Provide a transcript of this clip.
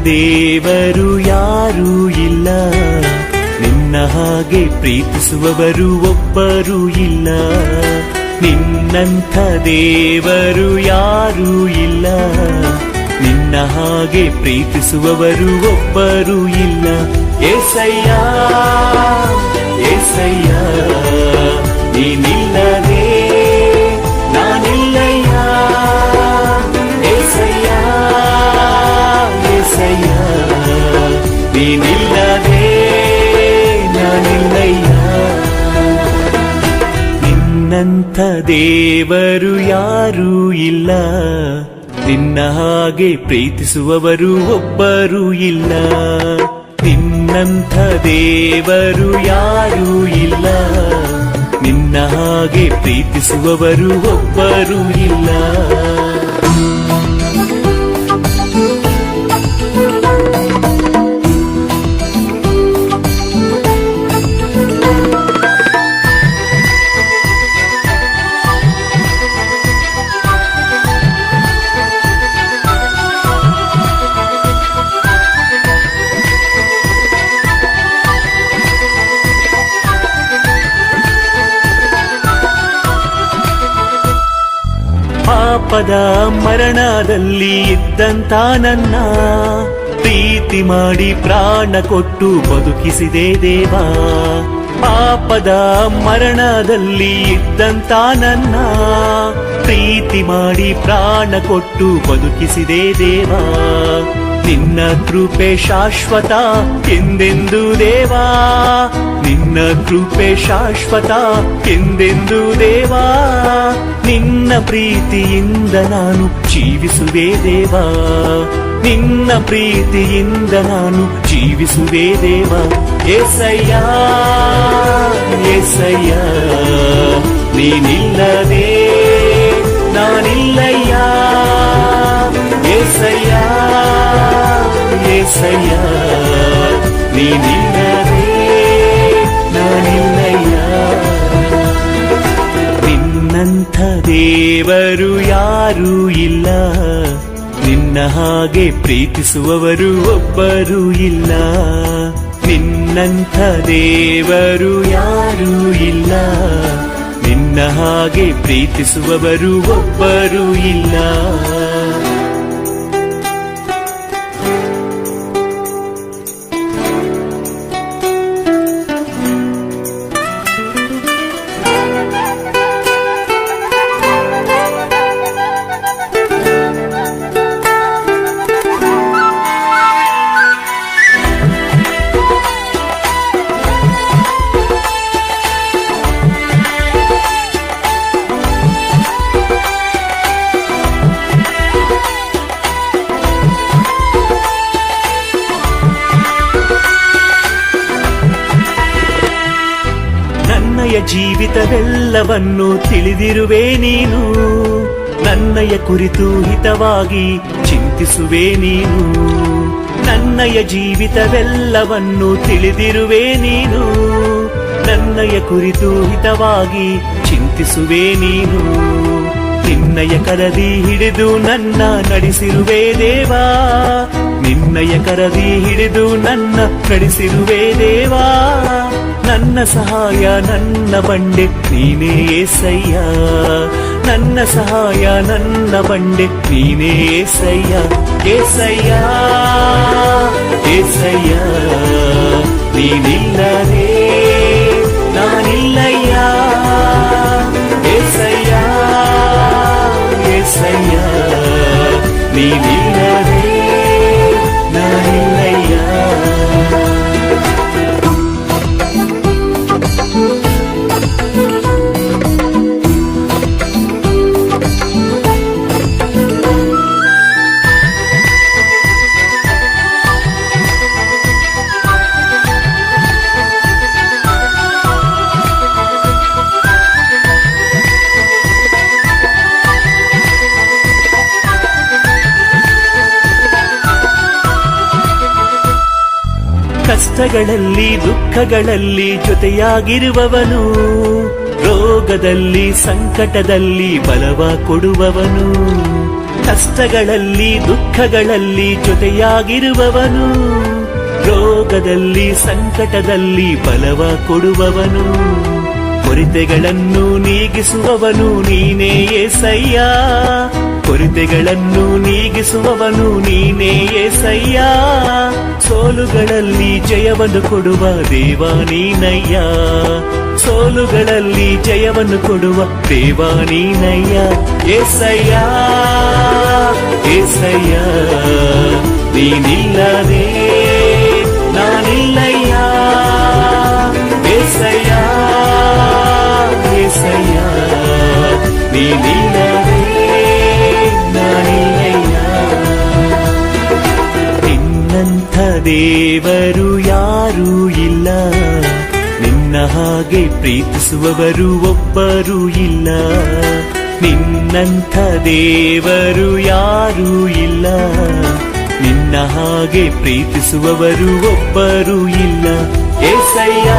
ದೇವರು ಯಾರೂ ಇಲ್ಲ, ನಿನ್ನ ಹಾಗೆ ಪ್ರೀತಿಸುವವರು ಒಬ್ಬರೂ ಇಲ್ಲ. ನಿನ್ನಂಥ ದೇವರು ಯಾರೂ ಇಲ್ಲ, ನಿನ್ನ ಹಾಗೆ ಪ್ರೀತಿಸುವವರು ಒಬ್ಬರೂ ಇಲ್ಲ. ಏಸಯ್ಯ ಏಸಯ್ಯ ನೀನಿಲ್ಲದೆ ನಾನಿಲ್ಲಯ್ಯ. ಏಸಯ್ಯ ಏಸಯ್ಯ ನೀನಿಲ್ಲದೆ ನಾನಿಲ್ಲಯ್ಯ. ನಿನ್ನಂಥ ದೇವರು ಯಾರೂ ಇಲ್ಲ, ನಿನ್ನ ಹಾಗೆ ಪ್ರೀತಿಸುವವರು ಒಬ್ಬರೂ ಇಲ್ಲ. ನಿನ್ನಂಥ ದೇವರು ಯಾರೂ ಇಲ್ಲ, ನಿನ್ನ ಹಾಗೆ ಪ್ರೀತಿಸುವವರು ಒಬ್ಬರೂ ಇಲ್ಲ. ಪಾಪದ ಮರಣದಲ್ಲಿ ಇದ್ದಂತ ನನ್ನ ಪ್ರೀತಿ ಮಾಡಿ ಪ್ರಾಣ ಕೊಟ್ಟು ಬದುಕಿಸಿದೆ ದೇವಾ. ಪಾಪದ ಮರಣದಲ್ಲಿ ಇದ್ದಂತ ನನ್ನ ಪ್ರೀತಿ ಮಾಡಿ ಪ್ರಾಣ ಕೊಟ್ಟು ಬದುಕಿಸಿದೆ ದೇವಾ. ನಿನ್ನ ಕೃಪೆ ಶಾಶ್ವತ ಎಂದೆಂದು ದೇವಾ, ನಿನ್ನ ಕೃಪೆ ಶಾಶ್ವತ ಎಂದೆಂದು ದೇವಾ. ನಿನ್ನ ಪ್ರೀತಿಯಿಂದ ನಾನು ಜೀವಿಸುವೆ ದೇವಾ, ನಿನ್ನ ಪ್ರೀತಿಯಿಂದ ನಾನು ಜೀವಿಸುವೆ ದೇವಾ. ಏಸಯ್ಯ ಏಸಯ್ಯ ನೀನಿಲ್ಲದೆ ನಾನಿಲ್ಲಯ್ಯ. ಏಸಯ್ಯ ಏಸಯ್ಯ ನೀನಿಲ್ಲದೆ ನಾನಿಲ್ಲಯ್ಯ. ನಿನ್ನಂಥ ದೇವರು ಯಾರೂ ಇಲ್ಲ, ನಿನ್ನ ಹಾಗೆ ಪ್ರೀತಿಸುವವರು ಒಬ್ಬರೂ ಇಲ್ಲ. ನಿನ್ನಂಥ ದೇವರು ಯಾರೂ ಇಲ್ಲ, ನಿನ್ನ ಹಾಗೆ ಪ್ರೀತಿಸುವವರು ಒಬ್ಬರೂ ಇಲ್ಲ. ನನ್ನಯ ಜೀವಿತವೆಲ್ಲವನ್ನು ತಿಳಿದಿರುವೆ ನೀನು, ನನ್ನಯ ಕುರಿತು ಹಿತವಾಗಿ ಚಿಂತಿಸುವೆ ನೀನು. ನನ್ನಯ ಜೀವಿತವೆಲ್ಲವನ್ನು ತಿಳಿದಿರುವೆ ನೀನು, ನನ್ನಯ ಕುರಿತು ಹಿತವಾಗಿ ಚಿಂತಿಸುವೆ ನೀನು. ನಿನ್ನಯ ಕರದಿ ಹಿಡಿದು ನನ್ನ ನಡೆಸಿರುವೆ ದೇವಾ, ನಿನ್ನಯ ಕರದಿ ಹಿಡಿದು ನನ್ನ ನಡೆಸಿರುವೆ ದೇವಾ. ನನ್ನ ಸಹಾಯ ನನ್ನ ಬಂಡೆ ನೀನೇ ಏಸಯ್ಯ, ನನ್ನ ಸಹಾಯ ನನ್ನ ಬಂಡೆ ನೀನೇ ಏಸಯ್ಯ. ಏಸಯ್ಯ ಏಸಯ್ಯ ನೀನಿಲ್ಲದೆ ನಾನಿಲ್ಲಯ್ಯ. ಏಸಯ್ಯ ಏಸಯ್ಯ ನೀನಿಲ್ಲದೆ ನಾನಿಲ್ಲಯ್ಯ. ಕಷ್ಟಗಳಲ್ಲಿ ದುಃಖಗಳಲ್ಲಿ ಜೊತೆಯಾಗಿರುವವನು, ರೋಗದಲ್ಲಿ ಸಂಕಟದಲ್ಲಿ ಬಲವ ಕೊಡುವವನು. ಕಷ್ಟಗಳಲ್ಲಿ ದುಃಖಗಳಲ್ಲಿ ಜೊತೆಯಾಗಿರುವವನು, ರೋಗದಲ್ಲಿ ಸಂಕಟದಲ್ಲಿ ಬಲವ ಕೊಡುವವನು, ಕೊರತೆಗಳನ್ನು ನೀಗಿಸುವವನು ನೀನೇ ಏಸಯ್ಯ, ಕೊರತೆಗಳನ್ನು ನೀಗಿಸುವವನು ನೀನೇ ಏಸಯ್ಯ, ಸೋಲುಗಳಲ್ಲಿ ಜಯವನ್ನು ಕೊಡುವ ದೇವ ನೀನಯ್ಯ, ಸೋಲುಗಳಲ್ಲಿ ಜಯವನ್ನು ಕೊಡುವ ದೇವ ನೀನಯ್ಯ. ಏಸಯ್ಯ ಏಸಯ್ಯ ನೀನಿಲ್ಲದೆ ನಾನಿಲ್ಲಯ್ಯ, ಏಸಯ್ಯ ಏಸಯ್ಯ ನೀನಿಲ್ಲದೆ ನಾನಿಲ್ಲಯ್ಯ. ನಿನ್ನಂಥ ದೇವರು ಯಾರೂ ಇಲ್ಲ, ನಿನ್ನ ಹಾಗೆ ಪ್ರೀತಿಸುವವರು ಒಬ್ಬರೂ ಇಲ್ಲ, ನಿನ್ನಂಥ ದೇವರು ಯಾರೂ ಇಲ್ಲ, ನಿನ್ನ ಹಾಗೆ ಪ್ರೀತಿಸುವವರು ಒಬ್ಬರೂ ಇಲ್ಲ. ಏಸಯ್ಯ